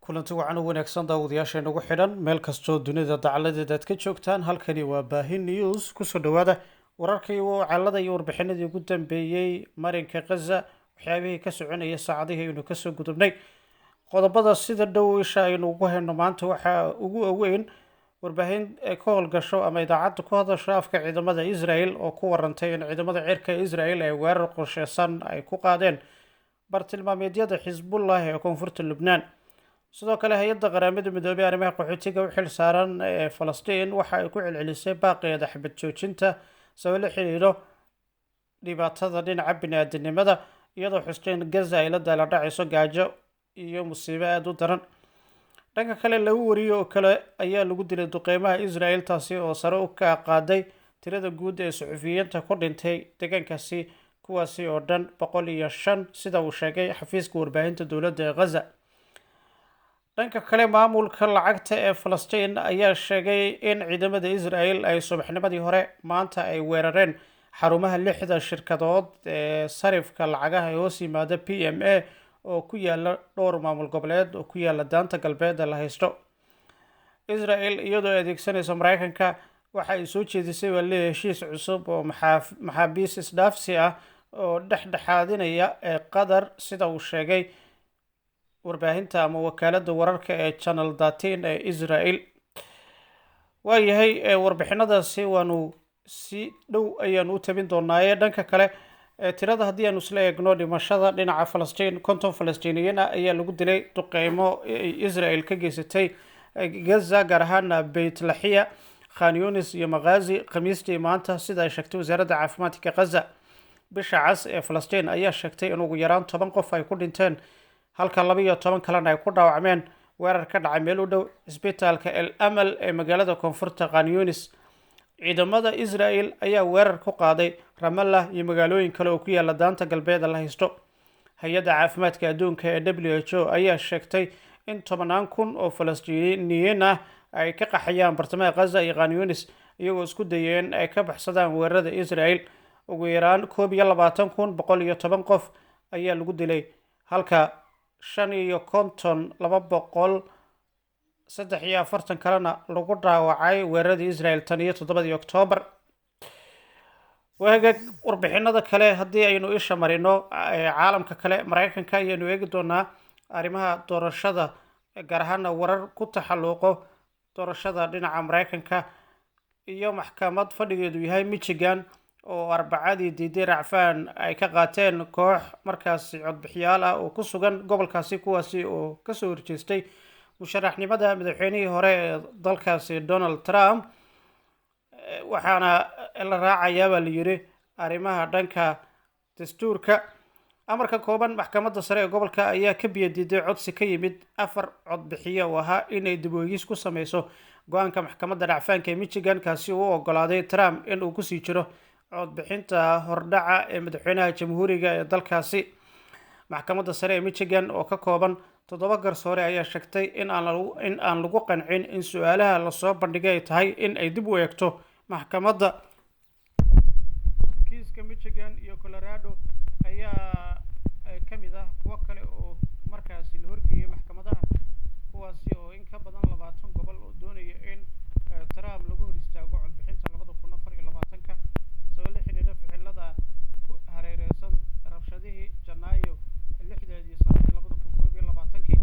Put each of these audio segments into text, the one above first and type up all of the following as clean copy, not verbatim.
kulanti wacan u wanaagsan daawadayaasha inagu xidhan meel kastoo dunida dacaladeeda aad ka joogtaan halkani waa baahin news kusoo dhawaada wararkii wacaalada iyo warbixinadii ugu dambeeyey marinka Gaza waxyaabihii ka soconaya saacadihii aynu kasoo gudubnay qodobada sida dhow isha aynu ugu hayno maanta waxaa ugu weyn warbaahin ka howlgasho ama idaacadda ku hadasho afka ciidamada Israel oo ku warantay in ciidamada cirka Israel ay weerar qorsheysan ay ku qaadeen bartilmaameedyada Xisbullah ee koonfurta Lubnaan sidoo kale hay'adda qaramada midoobay arrimaha qaxootiga u xil saaran ee Falastiin waxa ay ku celcelisay baaqeeda xabad joojinta sabab la xiriiro dhibaatada dhinaca bini'aadanimada iyadoo xusteen Gaza ay la daalaa dhacayso gaajo iyo musiibo aad u daran dhanka kale lagu wariyo oo kale ayaa lagu dilay duqeymaha Israel taasi oo sare u ka qaaday tirada guud ee suxufiyiinta ku dhintay deegaankaasi kuwaasi oo dhan 105 sida uu sheegay xafiiska warbaahinta dowladda ee Gaza dhanka kale maamulka lacagta ee Falastiin ayaa sheegay in ciidamada Israel ay subaxnimadii hore maanta ay weerareen xarumaha 6 shirkadood ee sarifka lacagaha ee hoos yimaada PMA oo ku yaala dhowr maamul goboleed oo ku yaala daanta galbeed la haysto Israel iyadoo adeegsanaysa Mareykanka waxa ay soo jeedisay heshiis cusub oo maxaabiis isdhaafsi ah oo dhexdhexaadinaya ee Qatar sida uu sheegay warbaahinta ama wakaaladda wararka ee Channel 13 ee Israel waayahay warbixinadaasi waanu si dhow ayaan u tabin doonaa dhanka kale tirada haddii aanu isla eegno dhimashada dhinaca Falastiin 50 Falastiiniyiin ayaa lagu dilay duqeymo Israel ka geysatay Gaza gaar ahaan Beit Lahia Khan Yunis iyo Maghazi khamiistii maanta sida ay sheegtay wasaaradda caafimaadka Gaza bisha cas ee Falastiin ayaa sheegtay in ugu yaraan 10 qof ay ku dhinteen halka 12 kalena ay ku dhaawacmeen weerar ka dhacay meel u dhow isbitaalka El Amal ee magaalada koonfurta Khan Yunis ciidamada Israel ayaa weerar ku qaaday Ramallah iyo magaalooyin kale oo ku yaala daanta galbeed la haysto hay'adda caafimaadka adduunka ee WHO ayaa sheegtay in 10,000 oo Falastiiniyiin ah ay ka qaxayaan bartamaha Gaza iyo Khan Yunis iyagoo isku dayeen ay ka baxsadaan weerarada Israel ugu yaraan 22,110 qof ayaa lagu dilay halka 5,243 kalena lagu dhaawacay weeraradii Israel tan iyo 7 Oktoobar waaga warbixinada kale haddii aynu isha marino caalamka kale Mareykanka ayaynu eegi doonaa arrimaha doorashada gaar ahaan warar ku taxalluqo doorashada dhinaca Mareykanka iyo maxkamad fadhigeedu yahay Michigan oo arbacadii diiday racfaan ay ka qaateen koox markaasi codbixiyaal ah oo ku sugan gobolkaasi kuwaasi oo ka soo horjeestay musharaxnimada madaxweynihii hore ee dalkaasi Donald Trump waxaana la raacayaa la yiri arrimaha dhanka dastuurka amarka kooban maxkamadda sare ee gobolka ayaa ka biyadiiday codsi ka yimid 4 codbixiye oo ahaa inay dib u eegis ku sameyso go'aanka maxkamadda racfaanka ee Michigan kaasi oo ogolaaday Trump in uu ku sii jiro codbixinta hordhaca ee madaxweynaha jamhuuriga ee dalkaasi maxkamadda sare ee Michigan oo ka kooban 7 garsoore ayaa sheegtay in aan lagu qancin in su'aalaha la soo bandhigay tahay in ay dib u eegto maxkamadda kiiska Michigan iyo Colorado ayaa kamid ah kuwa kale oo markaasi la horgeeyay maxkamadaha kuwaasi oo in ka badan 20 gobol oo doonaya in Trump lagu hor istaago codbixinta 2024 soo la xiriira ficilada ku hareereysan rabshadihii Janaayo 6 sanadkii 2021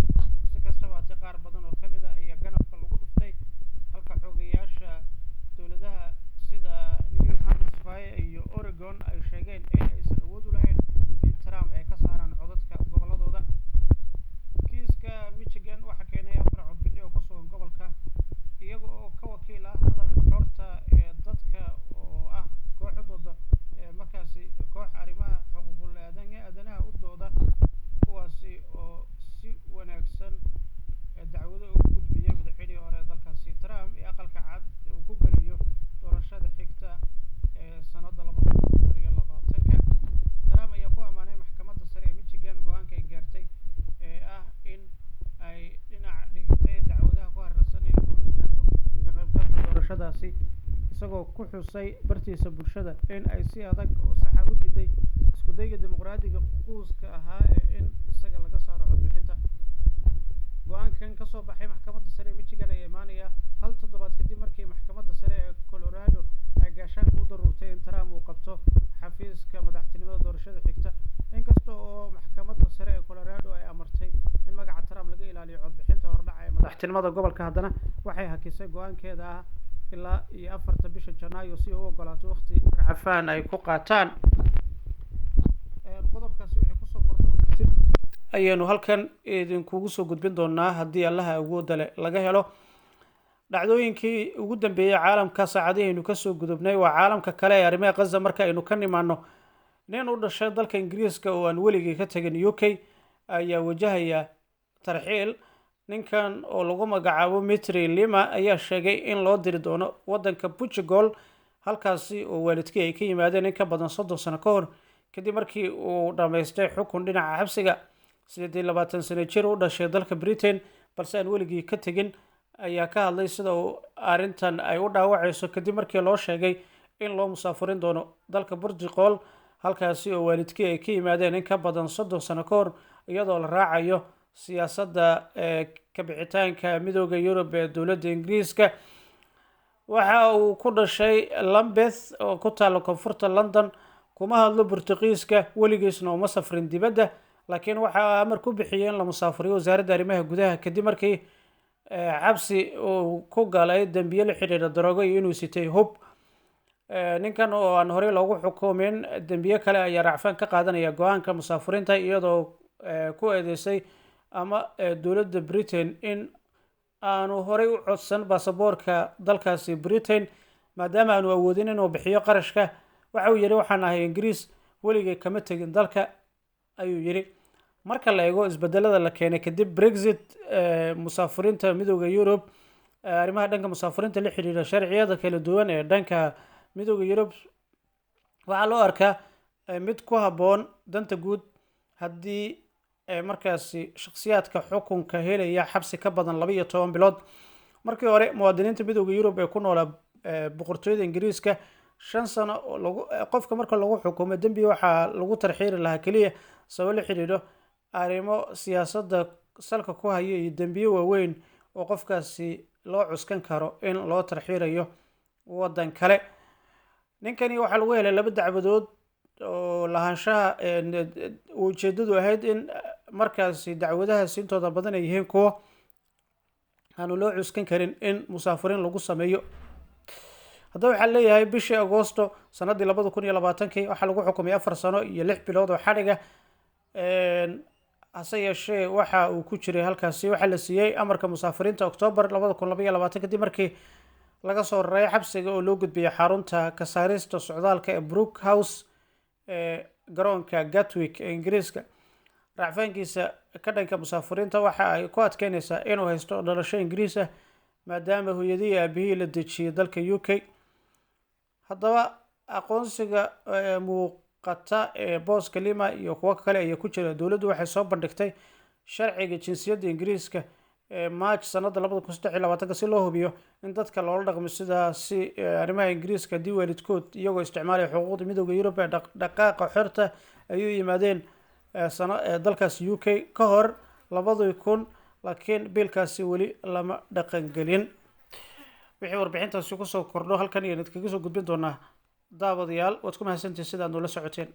si kastaba qaar badan oo kamid ah ayaa ganafka lagu dhuftay halka xogayaasha dowladaha sida New Hampshire iyo Oregon ay sheegeen in aysan awood u lahayn in Trump ay ka saaraan codadka goboladooda kiiska Michigan waxa keenay 4 codbixiye oo ku sugan gobolka iyaga oo ka wakiil ah hadalka xorta ee dadka oo ah kooxdooda markaasi koox arrimaha xuquuqul aadanaha u dooda kuwaasi oo si wanaagsan dacwado ugu gudbiyay madaxweynihii hore dalkaasi Trump ee aqalka cad uu ku galiyo doorashada xigta ee sanadda 2024 Trump ayaa ku amaanay maxkamadda sare ee Michigan go'aanka ay gaartay ee ah in ay dhinac dhigtay dacwadaha ku harsan in lagu istaago ka qaybgalka doorashadaasi isagoo ku xusay bartiisa bulshada in ay si adag oo sax ah u diiday isku dayga dimuqraadiga quuska ahaa ee in isaga laga saaro codbixinta go-aankan kasoo baxay maxkamadda sare ee Michigan ayaa imaanaya hal toddobaad kadib markii maxkamadda sare ee Colorado ay gaashaanka u daruurtay in Trump uu qabto xafiiska madaxtinimada doorashada xigta. inkasta oo maxkamadda sare ee Colorado ay amartay in magaca Trump laga ilaaliyo codbixinta hordhaca ee madaxtinimada gobolka, haddana waxay hakisay go-aankeeda ah ilaa iyo 4 bisha Janaayo si uu u ogolaato waqti racfaan ay ku qaataan. qodobkaasi wixii kusoo kordho ayaanu halkan idinkugu soo gudbin doonaa haddii allaha awoodda leh laga helo. dhacdooyinkii ugu dambeeyay caalamka saacadihii aynu kasoo gudubnay waa caalamka kale ee arrimaha Gaza. marka aynu ka nimaano, nin u dhashay dalka Ingiriiska oo aan weligii ka tagin UK ayaa wajahaya tarxiil. ninkan oo lagu magacaabo Mitri Lima ayaa sheegay in loo diri doono wadanka Portugal, halkaasi oo waalidkii ay ka yimaadeen in ka badan 30 sano ka hor, kadib markii uu dhamaystay xukun dhinaca xabsiga. 28 sano jir u dhashay dalka Britain balse aan weligii ka tagin ayaa ka hadlay sida uu arrintan ay u dhaawacayso kadib markii loo sheegay in loo musaafirin doono dalka Portugal, halkaasi oo waalidkii ay ka yimaadeen in ka badan 30 sano ka hor, iyadoo la raacayo siyaasadda ka bixitaanka midowda Yurub ee dowladda Ingiriiska. waxa uu ku dhashay Lambeth oo ku taalo koonfurta London, kuma hadlo Portugiiska, weligiisna uma safrin dibadda, laakiin waxa amar ku bixiyeen la musaafiriyo wasaaradda arrimaha gudaha kadib markii xabsi uu ku galay dambiyo la xiriira daroogo iyo inuu sitay hub. ninkan oo aan horey loogu xukumin dambiyo kale ayaa racfaan ka qaadanaya go-aanka musaafiriinta, iyadoo ku eedeysay ama dowladda Britain in aanu horey u codsan baasaboorka dalkaasi Britain maadaama aanu awoodin inuu bixiyo qarashka. waxa uu yidhi waxaan ahay Ingiriis, weligay kama tegin dalka, ayuu yidhi. marka la eego isbedelada la keenay kadib Brexit, musaafiriinta midowda Yurub, arrimaha dhanka musaafiriinta la xiriira sharciyada kala duwan ee dhanka midowda Yurub waxaa loo arkaa mid ku habboon danta guud haddii markaasi shakhsiyaadka xukunka helaya xabsi ka badan 12 bilood. markii hore muwaadiniinta midowda Yurub ee ku noolaa boqortooyada Ingiriiska 5 sano qofka marka lagu xukumo dambi waxaa lagu tarxiiri lahaa kaliya sabab la xiriiro arrimo siyaasadda salka ku haya iyo dambiyo waaweyn oo qofkaasi loo cuskan karo in loo tarxiirayo wadan kale. ninkani waxaa lagu helay 2 dacwadood oo lahaanshaha ujeedadu ahayd in markaasi dacwadahaasi intooda badan ay yihiin kuwo aanu loo cuskan karin in musaafiriin lagu sameeyo. haddaba waxaa leeyahay bishii Agoosto sanadii 2020 waxaa lagu xukumay 4 sano iyo 6 bilood oo xadhiga. hase yeeshee waxa uu ku jiray halkaasi waxaa la siiyey amarka musaafiriinta Oktoobar 2022 kadib markii laga soo raray xabsiga oo loo gudbiyay xarunta ka saarista socdaalka ee Brook House ee garoonka Gatwick ee Ingiriiska. racfaankiisa ka dhanka musaafiriinta waxa ay ku adkeynaysaa inuu haysto dhalasho Ingiriis ah maadaama hooyadii iyo aabihii la dejiyay dalka UK. haddaba aqoonsiga muuqata ee booska Lima iyo kuwa kale ayaa ku jira. dowladdu waxay soo bandhigtay sharciga jinsiyadda Ingiriiska March sanada 2023 si loo hubiyo in dadka loola dhaqmo sidaasi arrimaha Ingiriiska haddii waalidkood iyagoo isticmaalaya xuquuqda midowda Yurub ee dhaqaaqa xorta ay u yimaadeen dalkaas UK ka hor 2000, laakiin biilkaasi weli lama dhaqan gelin. wixii warbixintaasi kusoo kordho halkan iyo idinkaga soo gudbin doonaa daawadayaal. waad ku mahadsantihiin sidaad noola socoteen.